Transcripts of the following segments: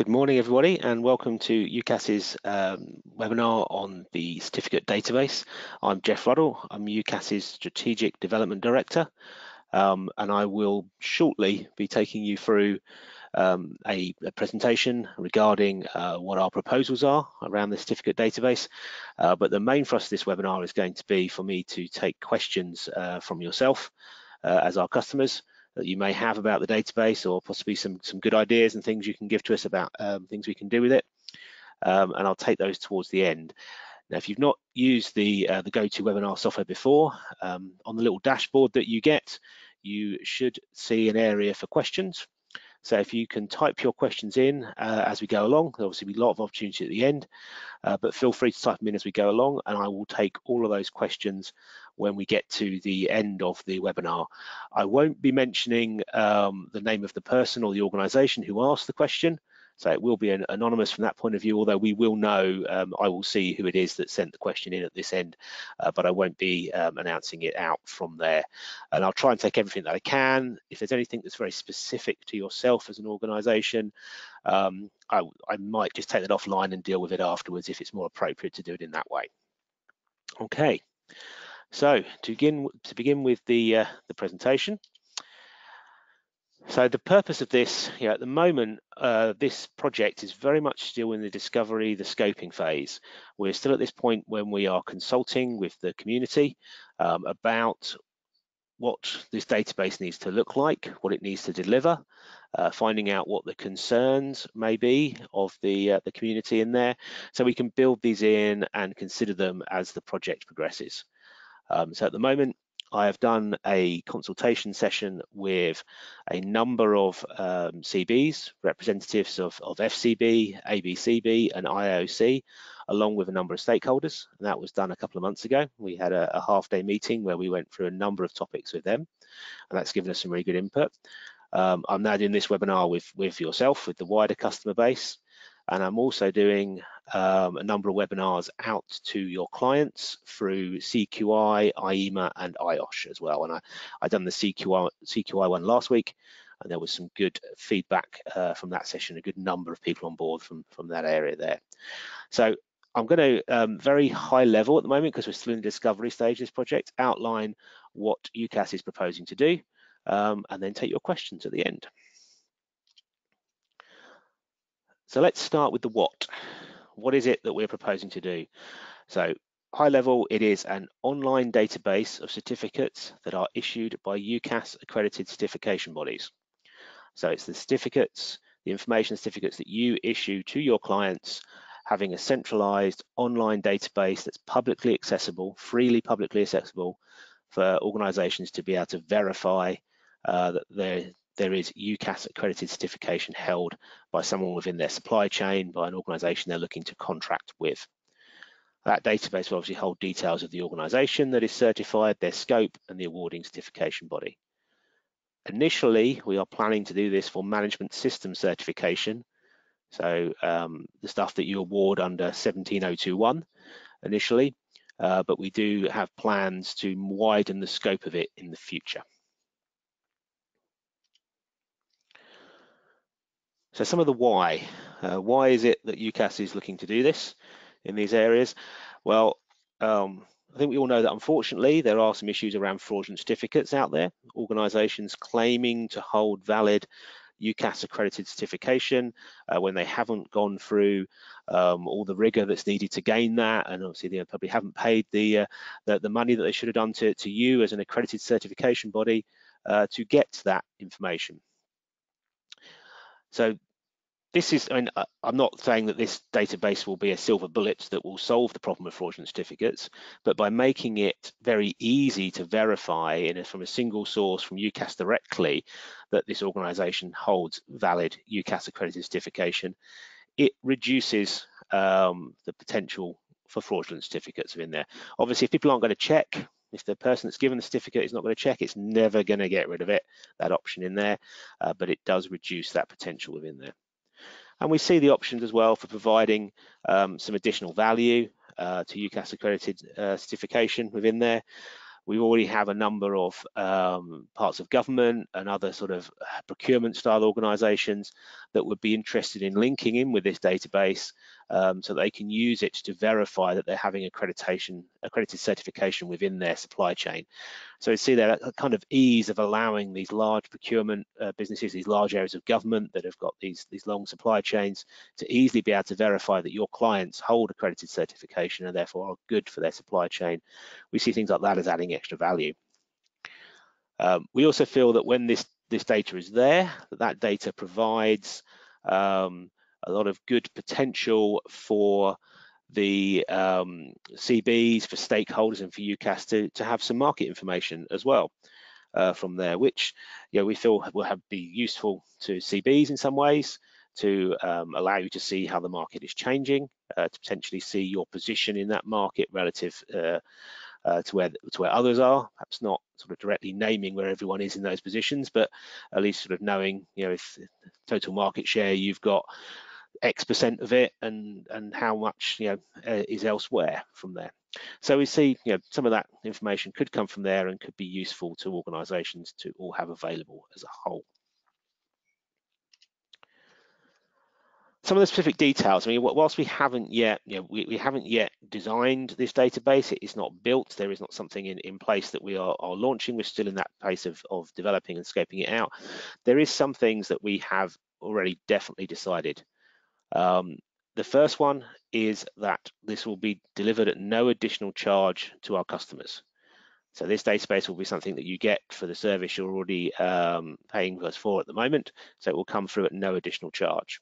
Good morning, everybody, and welcome to UKAS's webinar on the certificate database. I'm Jeff Ruddle. I'm UKAS's Strategic Development Director, and I will shortly be taking you through a presentation regarding what our proposals are around the certificate database. But the main thrust of this webinar is going to be for me to take questions from yourself as our customers that you may have about the database, or possibly some good ideas and things you can give to us about things we can do with it. And I'll take those towards the end. Now, if you've not used the GoToWebinar software before, on the little dashboard that you get, you should see an area for questions. So if you can type your questions in as we go along, there'll obviously be a lot of opportunity at the end, but feel free to type them in as we go along, and I will take all of those questions when we get to the end of the webinar. I won't be mentioning the name of the person or the organisation who asked the question, so it will be anonymous from that point of view, although we will know, I will see who it is that sent the question in at this end, but I won't be announcing it out from there. And I'll try and take everything that I can. If there's anything that's very specific to yourself as an organisation, I might just take that offline and deal with it afterwards if it's more appropriate to do it in that way. Okay, so to begin with the presentation. So the purpose of this, at the moment, this project is very much still in the discovery, the scoping phase. We're still at this point when we are consulting with the community about what this database needs to look like, what it needs to deliver, finding out what the concerns may be of the community in there, so we can build these in and consider them as the project progresses. So at the moment, I have done a consultation session with a number of CBs, representatives of FCB, ABCB and IOC, along with a number of stakeholders. And that was done a couple of months ago. We had a half-day meeting where we went through a number of topics with them, and that's given us some really good input. I'm now doing this webinar with yourself, with the wider customer base, and I'm also doing a number of webinars out to your clients through CQI, IEMA and IOSH as well. And I done the CQI one last week, and there was some good feedback from that session, a good number of people on board from that area there. So I'm going to, very high level at the moment, because we're still in the discovery stage of this project, outline what UKAS is proposing to do, and then take your questions at the end. So let's start with the what. What is it that we're proposing to do? So high level, it is an online database of certificates that are issued by UKAS accredited certification bodies. So it's the certificates, the information certificates that you issue to your clients, having a centralized online database that's publicly accessible, freely publicly accessible, for organizations to be able to verify that there is UKAS accredited certification held by someone within their supply chain, by an organization they're looking to contract with. That database will obviously hold details of the organization that is certified, their scope, and the awarding certification body. Initially, we are planning to do this for management system certification, so the stuff that you award under 17021 initially, but we do have plans to widen the scope of it in the future. So some of the why. Why is it that UKAS is looking to do this in these areas? Well, I think we all know that unfortunately there are some issues around fraudulent certificates out there. Organisations claiming to hold valid UKAS accredited certification when they haven't gone through all the rigour that's needed to gain that, and obviously they probably haven't paid the money that they should have done to you as an accredited certification body to get that information. So this is, I mean, I'm not saying that this database will be a silver bullet that will solve the problem of fraudulent certificates, but by making it very easy to verify from a single source from UKAS directly that this organisation holds valid UKAS accredited certification, it reduces the potential for fraudulent certificates in there. Obviously, if people aren't going to check, if the person that's given the certificate is not going to check, it's never going to get rid of it, that option in there, but it does reduce that potential within there. And we see the options as well for providing some additional value to UKAS accredited certification within there. We already have a number of parts of government and other sort of procurement style organisations that would be interested in linking in with this database so that they can use it to verify that they're having accredited certification within their supply chain. So you see that kind of ease of allowing these large procurement businesses, these large areas of government that have got these long supply chains, to easily be able to verify that your clients hold accredited certification and therefore are good for their supply chain. We see things like that as adding extra value. We also feel that when this data is there, that data provides a lot of good potential for the CBs, for stakeholders, and for UKAS to have some market information as well from there, which we feel will be useful to CBs in some ways, to allow you to see how the market is changing, to potentially see your position in that market relative to where others are, perhaps not sort of directly naming where everyone is in those positions, but at least sort of knowing, if total market share, you've got X% of it, and how much is elsewhere from there. So we see some of that information could come from there and could be useful to organisations to all have available as a whole. Some of the specific details. I mean, whilst we haven't yet, we haven't yet designed this database, it is not built. There is not something in place that we are launching. We're still in that phase of developing and scoping it out. There is some things that we have already definitely decided. The first one is that this will be delivered at no additional charge to our customers. So this database will be something that you get for the service you're already paying us for at the moment. So it will come through at no additional charge.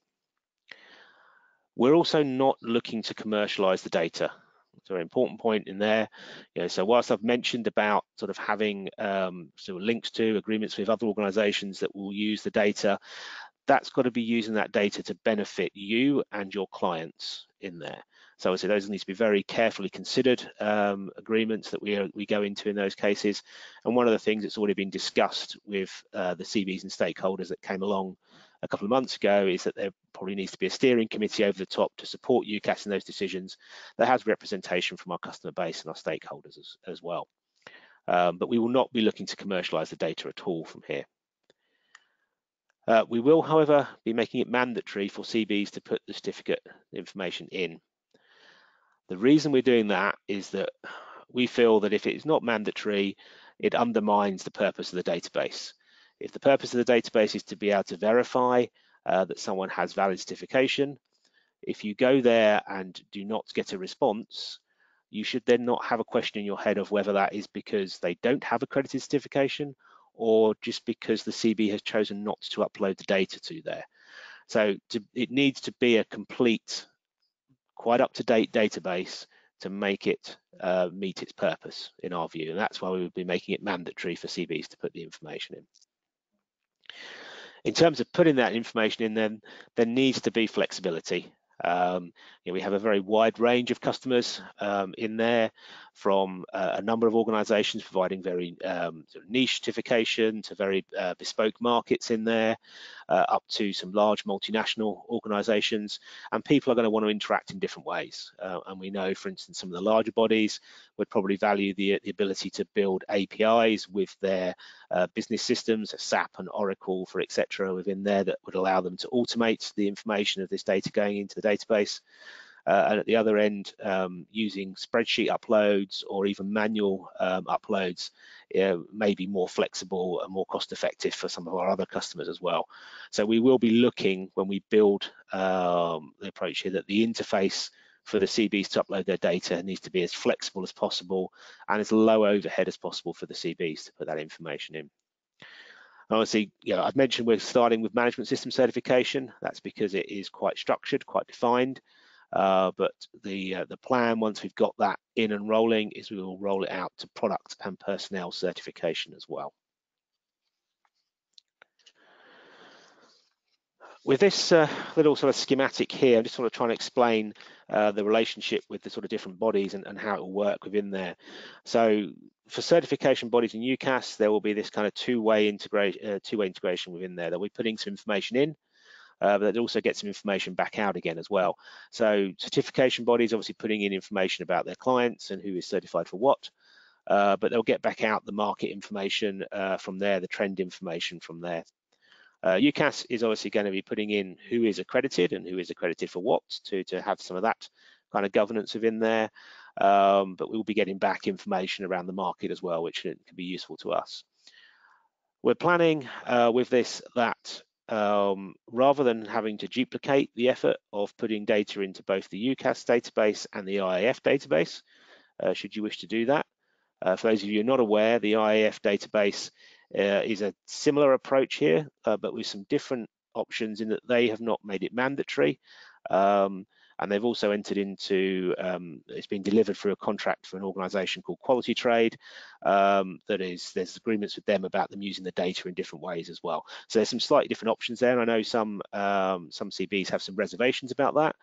We're also not looking to commercialize the data. It's a very important point in there. So whilst I've mentioned about sort of having sort of links to agreements with other organizations that will use the data, that's got to be using that data to benefit you and your clients in there. So obviously those need to be very carefully considered agreements that we go into in those cases. And one of the things that's already been discussed with the CBs and stakeholders that came along a couple of months ago is that there probably needs to be a steering committee over the top to support UKAS in those decisions that has representation from our customer base and our stakeholders as well. But we will not be looking to commercialize the data at all from here. We will, however, be making it mandatory for CBs to put the certificate information in. The reason we're doing that is that we feel that if it is not mandatory, it undermines the purpose of the database. If the purpose of the database is to be able to verify that someone has valid certification, if you go there and do not get a response, you should then not have a question in your head of whether that is because they don't have accredited certification or just because the CB has chosen not to upload the data to there. So it needs to be a complete, quite up-to-date database to make it meet its purpose, in our view. And that's why we would be making it mandatory for CBs to put the information in. In terms of putting that information in, then there needs to be flexibility. We have a very wide range of customers in there, from a number of organizations providing very sort of niche certification to very bespoke markets in there, up to some large multinational organizations, and people are going to want to interact in different ways. And we know, for instance, some of the larger bodies would probably value the ability to build APIs with their business systems, SAP and Oracle, for etc., within there that would allow them to automate the information of this data going into the database. And at the other end, using spreadsheet uploads or even manual uploads may be more flexible and more cost effective for some of our other customers as well. So we will be looking, when we build the approach here, that the interface for the CBs to upload their data needs to be as flexible as possible and as low overhead as possible for the CBs to put that information in. Obviously, I've mentioned we're starting with management system certification. That's because it is quite structured, quite defined. But the plan, once we've got that in and rolling, is we will roll it out to product and personnel certification as well. With this little sort of schematic here, I'm just sort of trying to explain the relationship with the sort of different bodies and how it will work within there. So for certification bodies in UKAS, there will be this kind of two-way integration within there. They'll be putting some information in, but they'll also get some information back out again as well. So certification bodies obviously putting in information about their clients and who is certified for what, but they'll get back out the market information from there, the trend information from there. UKAS is obviously going to be putting in who is accredited and who is accredited for what to have some of that kind of governance within there. But we'll be getting back information around the market as well, which can be useful to us. We're planning with this that rather than having to duplicate the effort of putting data into both the UKAS database and the IAF database, should you wish to do that. For those of you who are not aware, the IAF database is a similar approach here, but with some different options in that they have not made it mandatory. And they've also entered into, it's been delivered through a contract for an organisation called Quality Trade. There's agreements with them about them using the data in different ways as well. So there's some slightly different options there. I know some CBs have some reservations about that.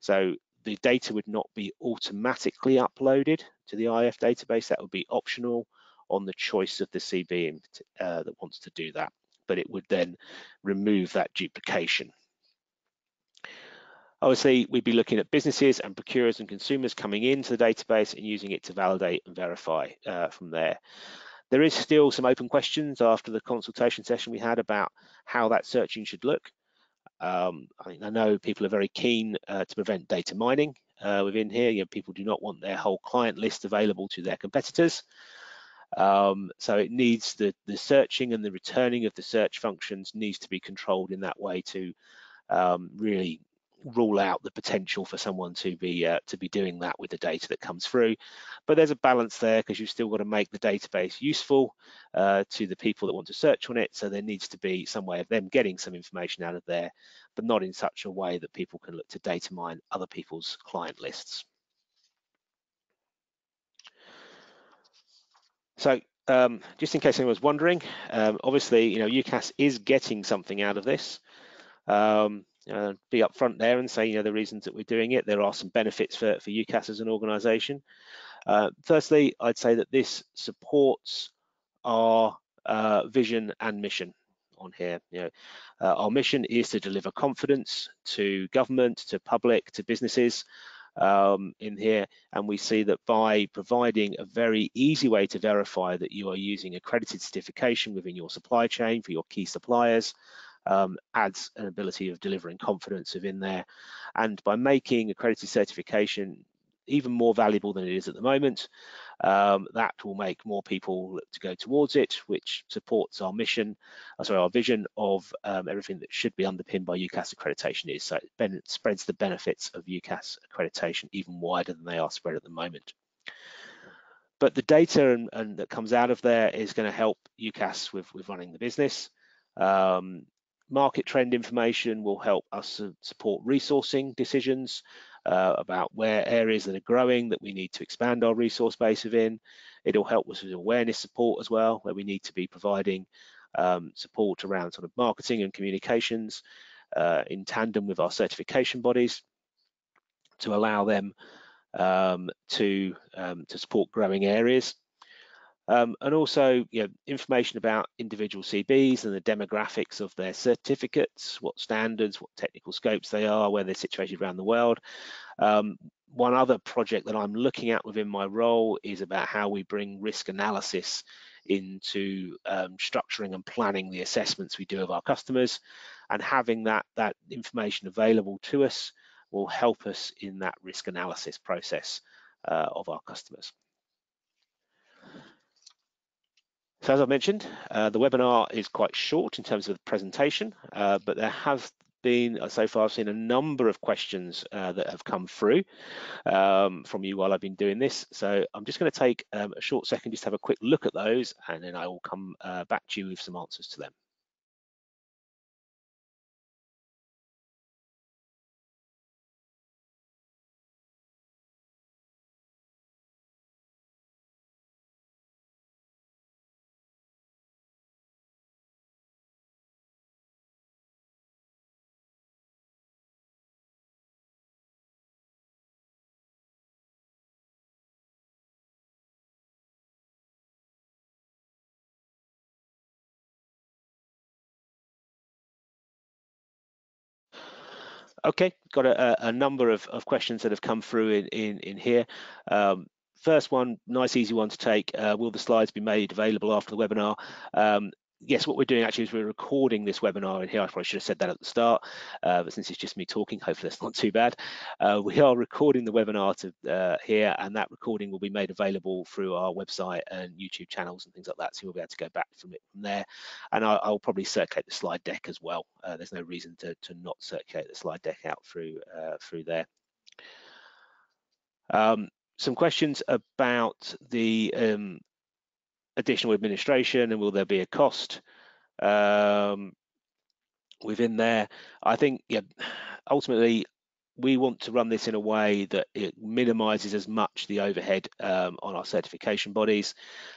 So the data would not be automatically uploaded to the IAF database. That would be optional on the choice of the CB that wants to do that, but it would then remove that duplication. Obviously, we'd be looking at businesses and procurers and consumers coming into the database and using it to validate and verify from there. There is still some open questions after the consultation session we had about how that searching should look. I know people are very keen to prevent data mining within here. You know, people do not want their whole client list available to their competitors. So it needs the searching and the returning of the search functions needs to be controlled in that way to really rule out the potential for someone to be doing that with the data that comes through. But there's a balance there because you've still got to make the database useful to the people that want to search on it. So there needs to be some way of them getting some information out of there, but not in such a way that people can look to data mine other people's client lists. So just in case anyone was wondering, obviously, you know, UKAS is getting something out of this. Be upfront there and say, you know, the reasons that we're doing it. There are some benefits for UKAS as an organisation. Firstly, I'd say that this supports our vision and mission on here. You know, our mission is to deliver confidence to government, to public, to businesses in here, and we see that by providing a very easy way to verify that you are using accredited certification within your supply chain for your key suppliers, adds an ability of delivering confidence within there. And by making accredited certification even more valuable than it is at the moment, that will make more people look to go towards it, which supports our mission, our vision of everything that should be underpinned by UKAS accreditation is. So it spreads the benefits of UKAS accreditation even wider than they are spread at the moment. But the data and that comes out of there is going to help UKAS with running the business. Market trend information will help us support resourcing decisions about where areas that are growing that we need to expand our resource base within. It'll help us with awareness support as well, where we need to be providing support around sort of marketing and communications in tandem with our certification bodies to allow them to support growing areas. And also, you know, information about individual CBs and the demographics of their certificates, what standards, what technical scopes they are, where they're situated around the world. One other project that I'm looking at within my role is about how we bring risk analysis into structuring and planning the assessments we do of our customers, and having that information available to us will help us in that risk analysis process of our customers. So as I mentioned, the webinar is quite short in terms of the presentation, but there have been, so far I've seen a number of questions that have come through from you while I've been doing this. So I'm just going to take a short second just to have a quick look at those, and then I will come back to you with some answers to them. Okay, got a number of questions that have come through in here. First one, nice easy one to take. Will the slides be made available after the webinar? yes, what we're doing actually is we're recording this webinar in here. I probably should have said that at the start, but since it's just me talking, hopefully that's not too bad. We are recording the webinar to here, and that recording will be made available through our website and YouTube channels and things like that, so you'll be able to go back from there. And I'll probably circulate the slide deck as well. There's no reason to not circulate the slide deck out through there. Some questions about the additional administration and will there be a cost within there. I think, yeah, ultimately we want to run this in a way that it minimizes as much the overhead on our certification bodies.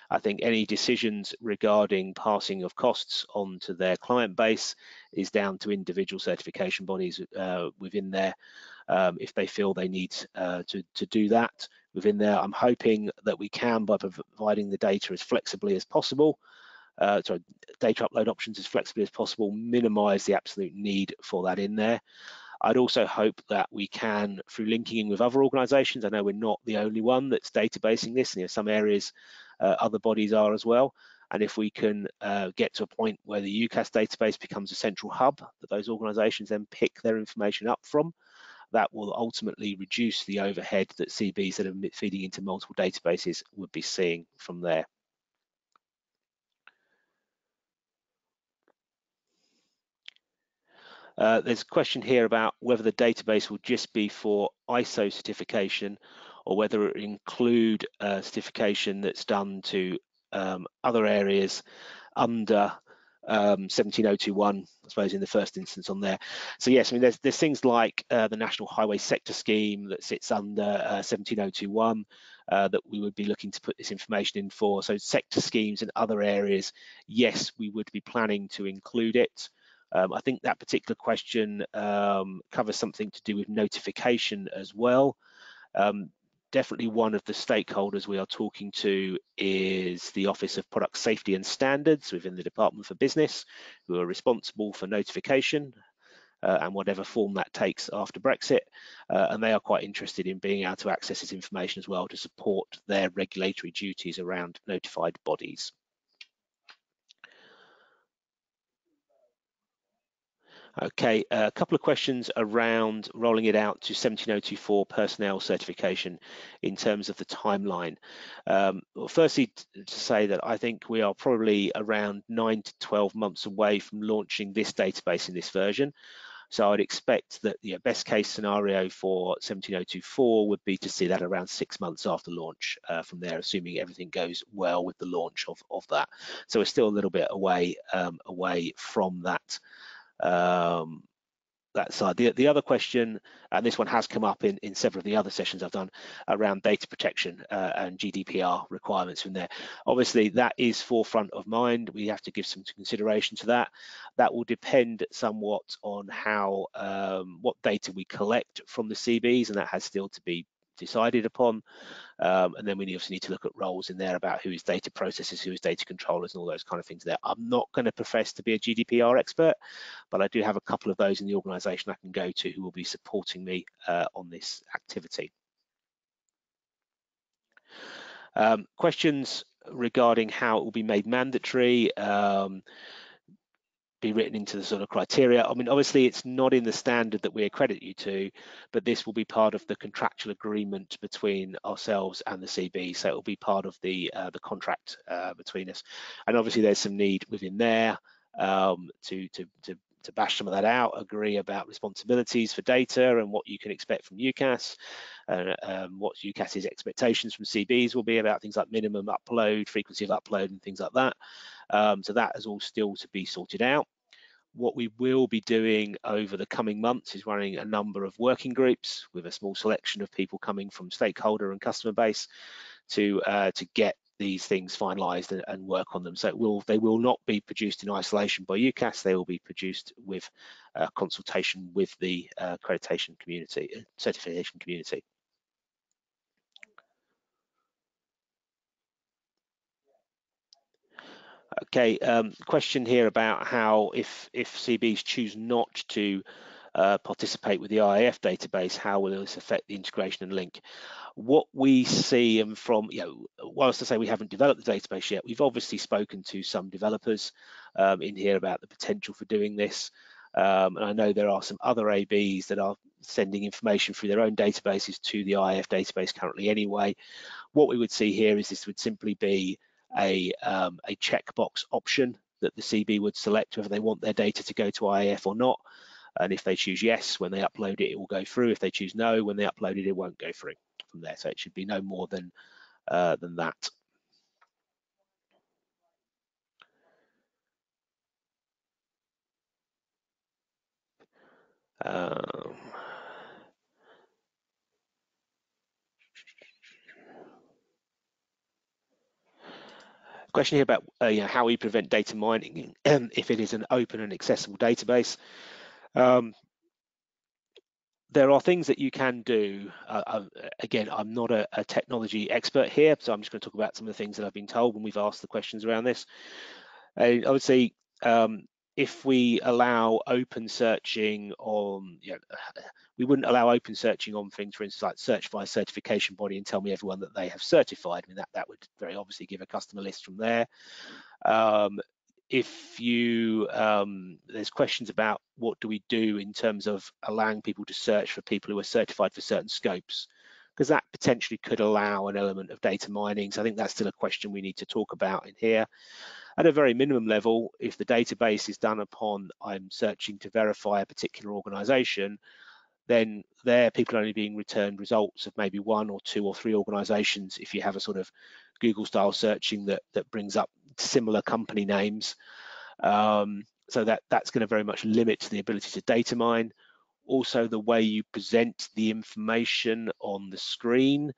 I think any decisions regarding passing of costs onto their client base is down to individual certification bodies within there. If they feel they need to do that within there. I'm hoping that we can, by providing the data as flexibly as possible, data upload options as flexibly as possible, minimize the absolute need for that in there. I'd also hope that we can, through linking in with other organizations, I know we're not the only one that's databasing this, and some areas other bodies are as well. And if we can get to a point where the UKAS database becomes a central hub that those organizations then pick their information up from, that will ultimately reduce the overhead that CBs that are feeding into multiple databases would be seeing from there. There's a question here about whether the database will just be for ISO certification or whether it will include certification that's done to other areas under 17021, I suppose, in the first instance on there. So yes, I mean, there's things like the National Highway Sector Scheme that sits under 17021 that we would be looking to put this information in for. So sector schemes and other areas, yes, we would be planning to include it. I think that particular question covers something to do with notification as well. Definitely one of the stakeholders we are talking to is the Office of Product Safety and Standards within the Department for Business, who are responsible for notification and whatever form that takes after Brexit. And they are quite interested in being able to access this information as well to support their regulatory duties around notified bodies. Okay, a couple of questions around rolling it out to 17024 personnel certification in terms of the timeline. Well, firstly, to say that I think we are probably around 9 to 12 months away from launching this database in this version. So I'd expect that the best case scenario for 17024 would be to see that around 6 months after launch from there, assuming everything goes well with the launch of that. So we're still a little bit away from that. That side. The other question, and this one has come up in several of the other sessions I've done around data protection and GDPR requirements from there. Obviously, that is forefront of mind. We have to give some consideration to that. That will depend somewhat on how what data we collect from the CBs, and that has still to be decided upon. And then we also need to look at roles in there about who is data processors, who is data controllers, and all those kind of things there. I'm not going to profess to be a GDPR expert, but I do have a couple of those in the organisation I can go to who will be supporting me on this activity. Questions regarding how it will be made mandatory. Be written into the sort of criteria. I mean, obviously it's not in the standard that we accredit you to, but this will be part of the contractual agreement between ourselves and the CB. So it will be part of the contract between us. And obviously there's some need within there to bash some of that out, agree about responsibilities for data and what you can expect from UKAS, and what UKAS's expectations from CBs will be about things like minimum upload, frequency of upload, and things like that. So that is all still to be sorted out. What we will be doing over the coming months is running a number of working groups with a small selection of people coming from stakeholder and customer base to get these things finalised and work on them. So they will not be produced in isolation by UKAS. They will be produced with consultation with the accreditation community, certification community. Okay, question here about how if CBs choose not to participate with the IAF database, how will this affect the integration and link? What we see, and from, whilst I say we haven't developed the database yet, we've obviously spoken to some developers in here about the potential for doing this. And I know there are some other ABs that are sending information through their own databases to the IAF database currently anyway. What we would see here is this would simply be a checkbox option that the CB would select whether they want their data to go to IAF or not. And if they choose yes, when they upload it, it will go through. If they choose no, when they upload it, it won't go through from there. So it should be no more than that. Question here about how we prevent data mining if it is an open and accessible database. There are things that you can do. Again, I'm not a technology expert here, so I'm just going to talk about some of the things that I've been told when we've asked the questions around this. I would say if we allow open searching on, we wouldn't allow open searching on things, for instance, like search by certification body and tell me everyone that they have certified. I mean, that would very obviously give a customer list from there. If you, there's questions about what do we do in terms of allowing people to search for people who are certified for certain scopes, because that potentially could allow an element of data mining. So I think that's still a question we need to talk about in here. At a very minimum level, if the database is done upon I'm searching to verify a particular organization, then there people are only being returned results of maybe 1 or 2 or 3 organizations. If you have a sort of Google style searching that brings up similar company names, so that's going to very much limit the ability to data mine. Also, the way you present the information on the screen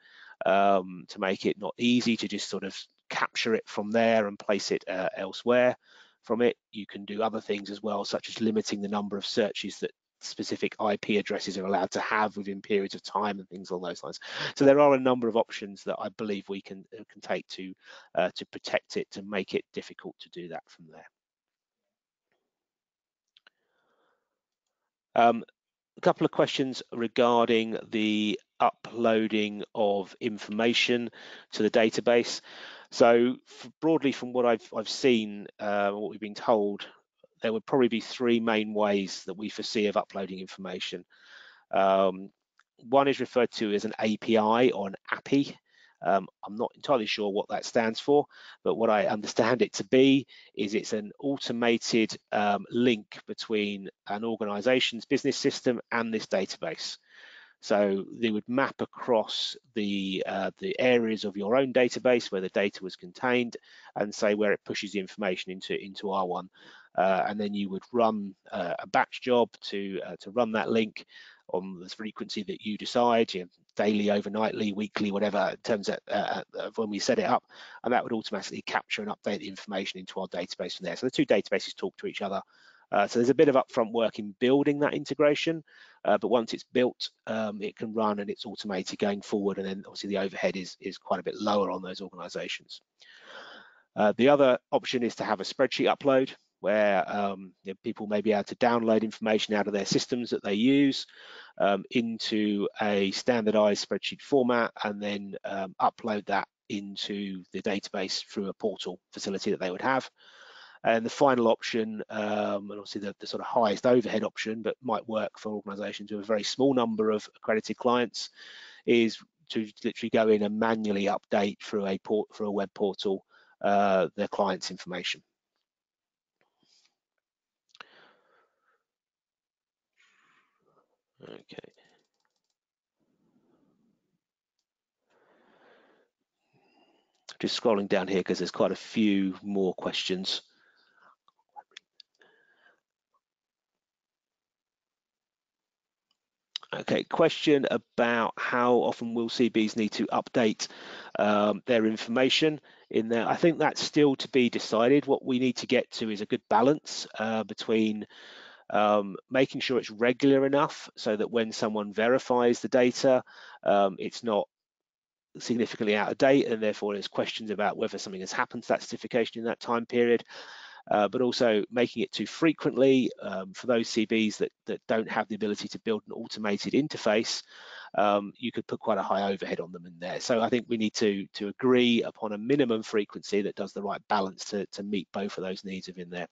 to make it not easy to just sort of capture it from there and place it elsewhere from it. You can do other things as well, such as limiting the number of searches that specific IP addresses are allowed to have within periods of time and things along those lines. So there are a number of options that I believe we can take to protect it, to make it difficult to do that from there. A couple of questions regarding the uploading of information to the database. So broadly, from what I've seen, what we've been told, there would probably be 3 main ways that we foresee of uploading information. One is referred to as an API or an API. I'm not entirely sure what that stands for, but what I understand it to be is it's an automated link between an organization's business system and this database. So they would map across the areas of your own database where the data was contained and say where it pushes the information into R1. And then you would run a batch job to run that link on the frequency that you decide, daily, overnightly, weekly, whatever, in terms of when we set it up, and that would automatically capture and update the information into our database from there. So the 2 databases talk to each other. So there's a bit of upfront work in building that integration, but once it's built, it can run and it's automated going forward, and then obviously the overhead is quite a bit lower on those organizations. The other option is to have a spreadsheet upload where people may be able to download information out of their systems that they use into a standardized spreadsheet format and then upload that into the database through a portal facility that they would have. And the final option, and obviously the sort of highest overhead option, but might work for organizations with a very small number of accredited clients, is to literally go in and manually update through a web portal their clients' information. Okay. Just scrolling down here because there's quite a few more questions. Okay, question about how often will CBs need to update their information in there. I think that's still to be decided. What we need to get to is a good balance between making sure it's regular enough so that when someone verifies the data, it's not significantly out of date, and therefore there's questions about whether something has happened to that certification in that time period. but also making it too frequently for those CBs that don't have the ability to build an automated interface. You could put quite a high overhead on them in there. So I think we need to agree upon a minimum frequency that does the right balance to meet both of those needs within there.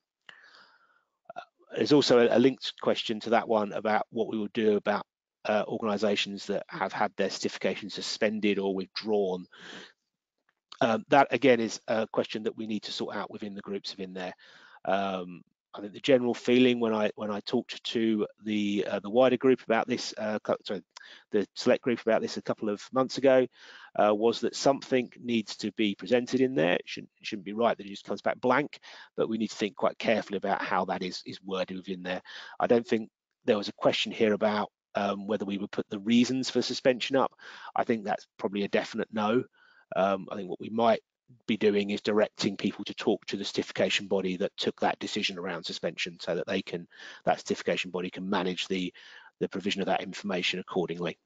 There's also a linked question to that one about what we will do about organisations that have had their certification suspended or withdrawn. That again is a question that we need to sort out within the groups within there. I think the general feeling when I talked to the wider group about this, sorry, the select group about this a couple of months ago, was that something needs to be presented in there. It shouldn't be right that it just comes back blank, but we need to think quite carefully about how that is worded within there. I don't think there was a question here about whether we would put the reasons for suspension up. I think that's probably a definite no. I think what we might be doing is directing people to talk to the certification body that took that decision around suspension, so that that certification body can manage the provision of that information accordingly.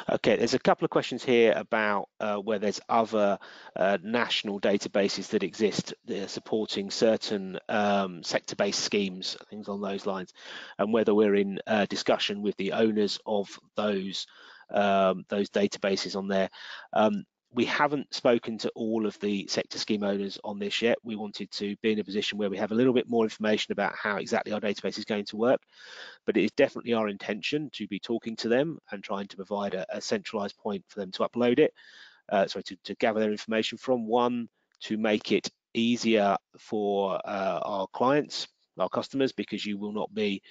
Okay, there's a couple of questions here about where there's other national databases that exist supporting certain sector-based schemes, things on those lines, and whether we're in discussion with the owners of those databases on there. We haven't spoken to all of the sector scheme owners on this yet. We wanted to be in a position where we have a little bit more information about how exactly our database is going to work. But it is definitely our intention to be talking to them and trying to provide a centralized point for them to upload it, to gather their information from. One, to make it easier for our clients, our customers, because you will not be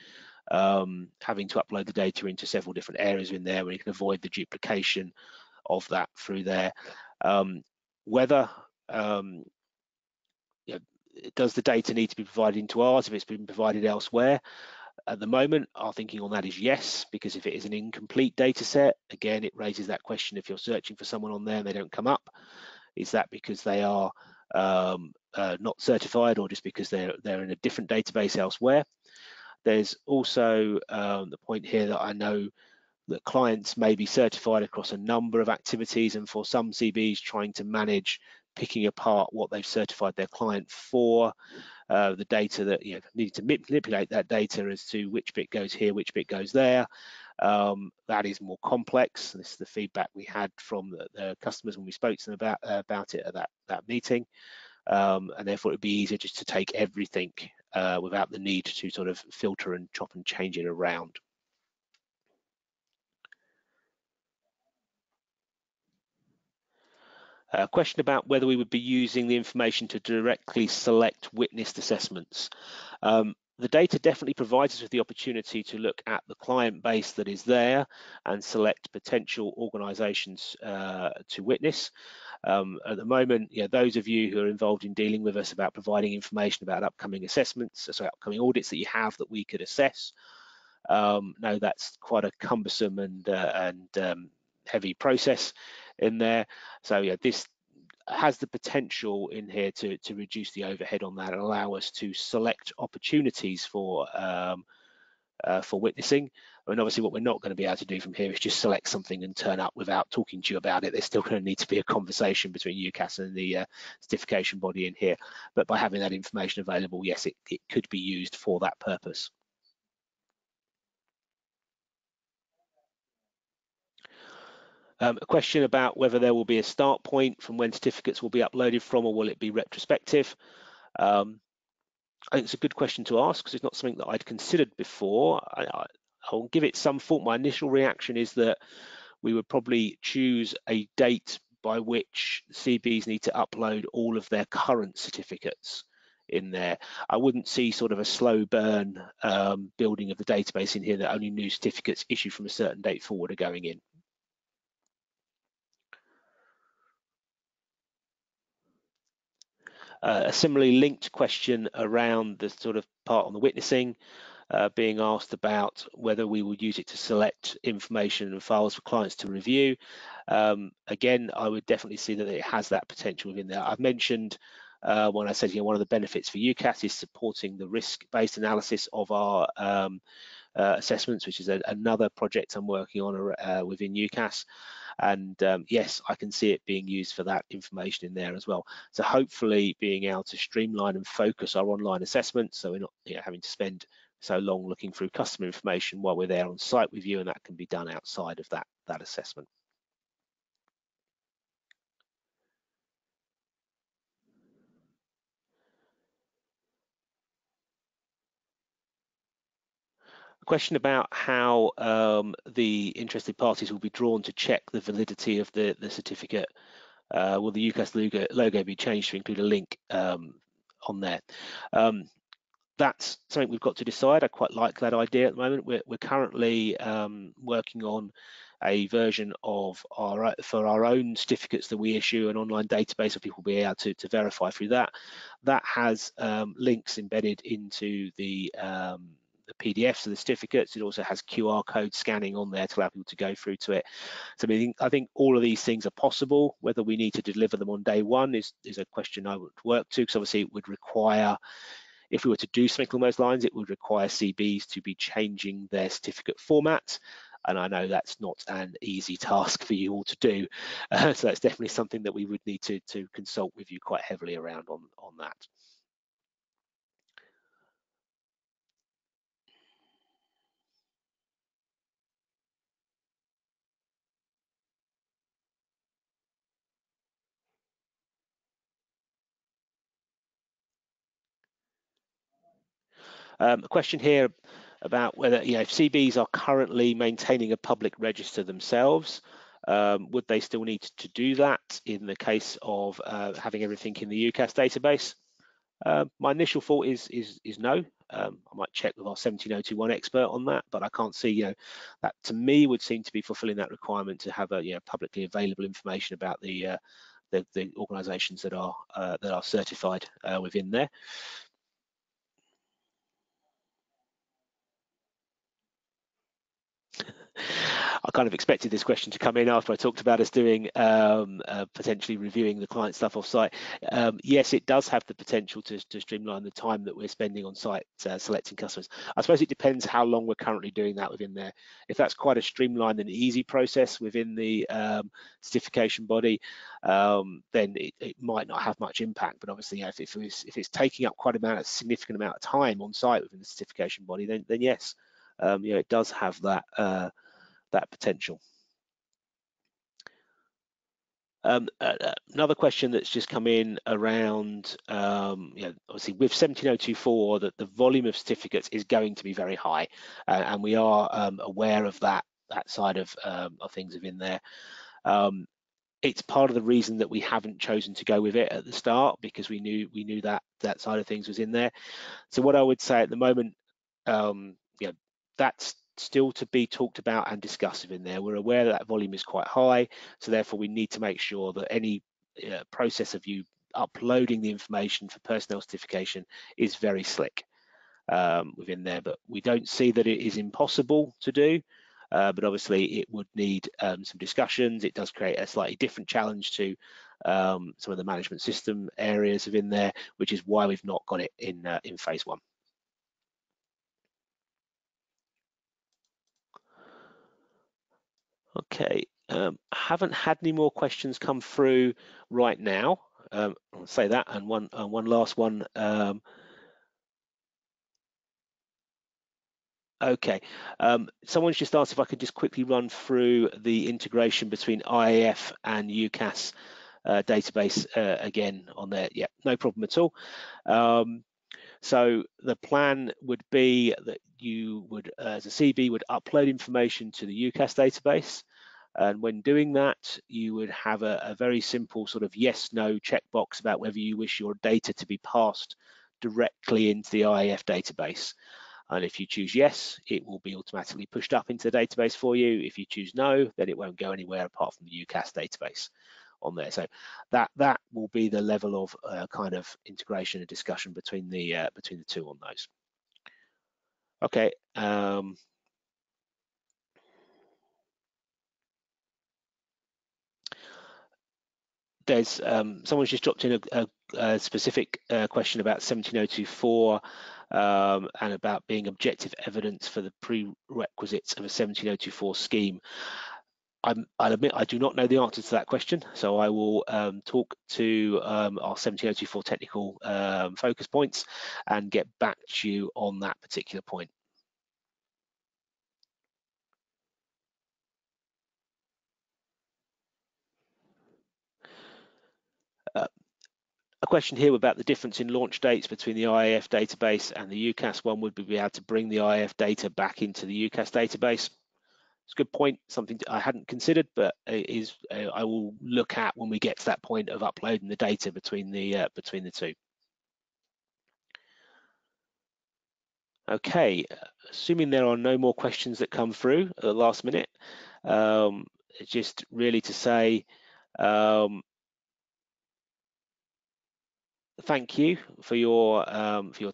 having to upload the data into several different areas in there, where you can avoid the duplication of that through there. Whether does the data need to be provided into ours if it's been provided elsewhere? At the moment, our thinking on that is yes, because if it is an incomplete data set, again, it raises that question: if you're searching for someone on there and they don't come up, is that because they are not certified, or just because they're in a different database elsewhere? There's also the point here that I know that clients may be certified across a number of activities, and for some CBs, trying to manage picking apart what they've certified their client for, the data that needed to manipulate that data as to which bit goes here, which bit goes there. That is more complex. This is the feedback we had from the customers when we spoke to them about it at that meeting, and therefore it would be easier just to take everything without the need to sort of filter and chop and change it around. A question about whether we would be using the information to directly select witnessed assessments. The data definitely provides us with the opportunity to look at the client base that is there and select potential organisations to witness. At the moment, those of you who are involved in dealing with us about providing information about upcoming assessments, upcoming audits that you have that we could assess, know that's quite a cumbersome and heavy process in there. So this has the potential in here to reduce the overhead on that and allow us to select opportunities for witnessing. I mean, obviously what we're not going to be able to do from here is just select something and turn up without talking to you about it. There's still going to need to be a conversation between UKAS and the certification body in here. But by having that information available, yes, it could be used for that purpose. A question about whether there will be a start point from when certificates will be uploaded from, or will it be retrospective? I think it's a good question to ask, because it's not something that I'd considered before. I'll give it some thought. My initial reaction is that we would probably choose a date by which CBs need to upload all of their current certificates in there. I wouldn't see sort of a slow burn building of the database in here that only new certificates issued from a certain date forward are going in. A similarly linked question around the sort of part on the witnessing, being asked about whether we would use it to select information and files for clients to review. Again, I would definitely see that it has that potential within there. I've mentioned when I said, one of the benefits for UKAS is supporting the risk-based analysis of our assessments, which is another project I'm working on within UKAS. And yes, I can see it being used for that information in there as well. So hopefully being able to streamline and focus our online assessments, so we're not having to spend so long looking through customer information while we're there on site with you, and that can be done outside of that assessment. A question about how the interested parties will be drawn to check the validity of the certificate. Will the UKAS logo be changed to include a link on there? That's something we've got to decide. I quite like that idea at the moment. We're currently working on a version of for our own certificates that we issue, an online database of people will be able to verify through that. That has links embedded into the PDFs of the certificates. It also has QR code scanning on there to allow people to go through to it. So I think all of these things are possible. Whether we need to deliver them on day one is a question I would work to, because obviously it would require, if we were to do something along those lines, it would require CBs to be changing their certificate format. And I know that's not an easy task for you all to do. So that's definitely something that we would need to consult with you quite heavily around on that. A question here about whether, if CBs are currently maintaining a public register themselves, would they still need to do that in the case of having everything in the UKAS database? My initial thought is no. I might check with our 17021 expert on that, but I can't see, that to me would seem to be fulfilling that requirement to have a publicly available information about the organisations that are certified within there. I kind of expected this question to come in after I talked about us doing potentially reviewing the client stuff off site. Yes, it does have the potential to streamline the time that we're spending on site selecting customers. I suppose it depends how long we're currently doing that within there. If that's quite a streamlined and easy process within the certification body, then it might not have much impact. But obviously, if it's taking up quite a significant amount of time on site within the certification body, then yes, it does have that potential. Another question that's just come in around, obviously with 17024, that the volume of certificates is going to be very high, and we are aware of that side of things within there. It's part of the reason that we haven't chosen to go with it at the start, because we knew that side of things was in there. So what I would say at the moment, that's still to be talked about and discussed in there. We're aware that volume is quite high, so therefore we need to make sure that any process of you uploading the information for personnel certification is very slick within there. But we don't see that it is impossible to do, but obviously it would need some discussions. It does create a slightly different challenge to some of the management system areas within there, which is why we've not got it in phase one. Okay, haven't had any more questions come through right now. I'll say that, and one last one. Okay, someone's just asked if I could just quickly run through the integration between IAF and UKAS database again on there. Yeah, no problem at all. So the plan would be that you would, as a CB, would upload information to the UKAS database. And when doing that, you would have a very simple sort of yes/no checkbox about whether you wish your data to be passed directly into the IAF database. And if you choose yes, it will be automatically pushed up into the database for you. If you choose no, then it won't go anywhere apart from the UKAS database. on there. So that will be the level of kind of integration and discussion between the two on those. Okay. There's someone's just dropped in a specific question about 17024 and about being objective evidence for the prerequisites of a 17024 scheme. I'll admit I do not know the answer to that question, so I will talk to our 17024 technical focus points and get back to you on that particular point. A question here about the difference in launch dates between the IAF database and the UKAS one. Would we be able to bring the IAF data back into the UKAS database? It's a good point, something I hadn't considered, but is I will look at when we get to that point of uploading the data between the two. Okay, assuming there are no more questions that come through at the last minute, just really to say thank you for your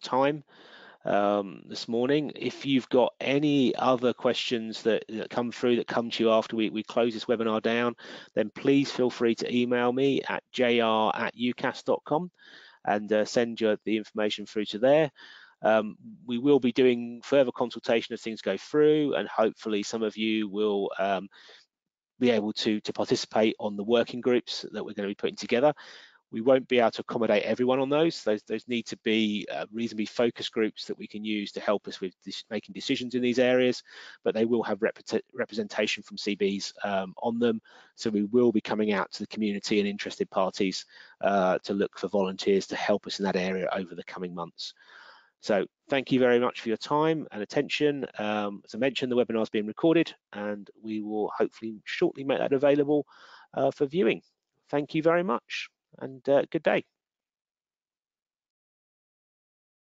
time this morning. If you've got any other questions that come through that come to you after we close this webinar down, then please feel free to email me at jr@ukas.com and send the information through to there. We will be doing further consultation as things go through, and hopefully some of you will be able to participate on the working groups that we're going to be putting together. We won't be able to accommodate everyone on those. Those need to be reasonably focused groups that we can use to help us with making decisions in these areas, but they will have representation from CBs on them. So we will be coming out to the community and interested parties to look for volunteers to help us in that area over the coming months. So thank you very much for your time and attention. As I mentioned, the webinar is being recorded and we will hopefully shortly make that available for viewing. Thank you very much and good day.